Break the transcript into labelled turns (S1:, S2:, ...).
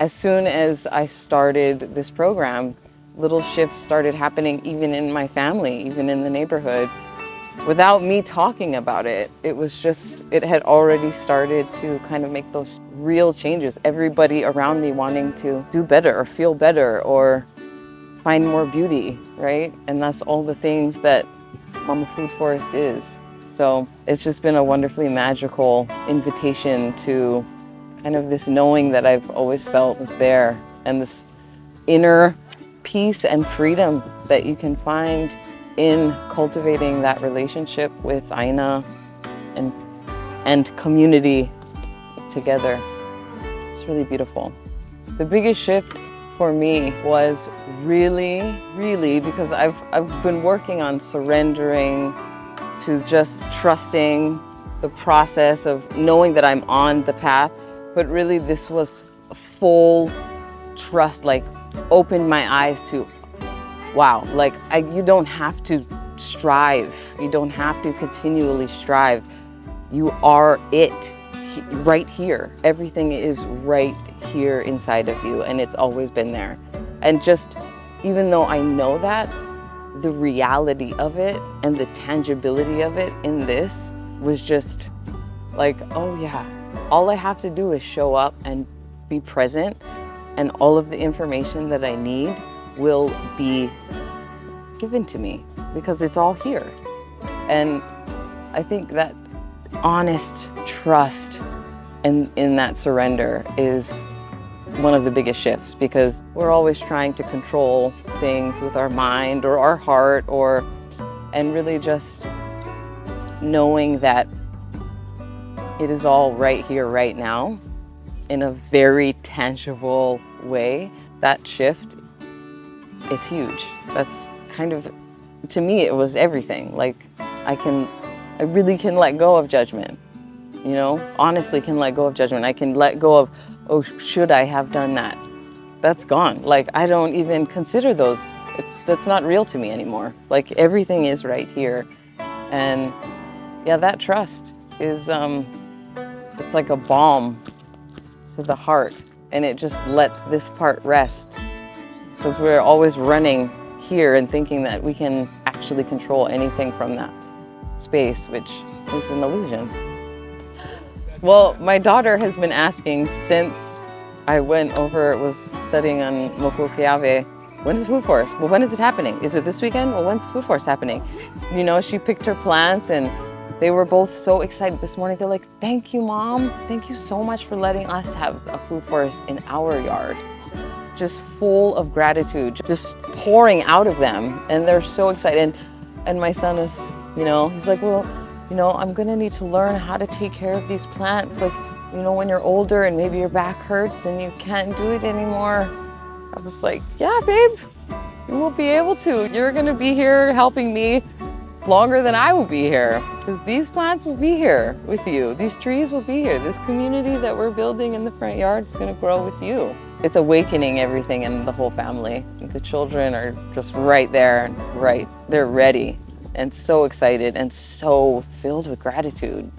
S1: As soon as I started this program, little shifts started happening even in my family, even in the neighborhood. Without me talking about it, it had already started to kind of make those real changes. Everybody around me wanting to do better or feel better or find more beauty, right? And that's all the things that Mama Food Forest is. So it's just been a wonderfully magical invitation to kind of this knowing that I've always felt was there, and this inner peace and freedom that you can find in cultivating that relationship with Aina and community together. It's really beautiful. The biggest shift for me was really because I've been working on surrendering to just trusting the process of knowing that I'm on the path. But really, this was a full trust, like opened my eyes to, wow, like you don't have to strive. You don't have to continually strive. You are it right here. Everything is right here inside of you, and it's always been there. And just, even though I know that, the reality of it and the tangibility of it in this was just like, oh yeah. All I have to do is show up and be present, and all of the information that I need will be given to me because it's all here. And I think that honest trust in that surrender is one of the biggest shifts, because we're always trying to control things with our mind or our heart, and really just knowing that it is all right here, right now, in a very tangible way. That shift is huge. That's kind of, to me, it was everything. Like, I really can let go of judgment, you know? Honestly can let go of judgment. I can let go of, oh, should I have done that? That's gone. Like, I don't even consider those. That's not real to me anymore. Like, everything is right here. And yeah, that trust is, it's like a balm to the heart, and it just lets this part rest, because we're always running here and thinking that we can actually control anything from that space, which is an illusion. Well, my daughter has been asking since I went over, was studying on Mokuokeave, when is Food Forest? Well, when is it happening? Is it this weekend? Well, when's Food Forest happening? You know, she picked her plants, and they were both so excited this morning. They're like, thank you, Mom. Thank you so much for letting us have a food forest in our yard. Just full of gratitude, just pouring out of them. And they're so excited. And my son is, you know, he's like, well, you know, I'm gonna need to learn how to take care of these plants. Like, you know, when you're older and maybe your back hurts and you can't do it anymore. I was like, yeah, babe, you will be able to. You're gonna be here helping me longer than I will be here, because these plants will be here with you. These trees will be here. This community that we're building in the front yard is going to grow with you. It's awakening everything in the whole family. The children are just right there, right. They're ready and so excited and so filled with gratitude.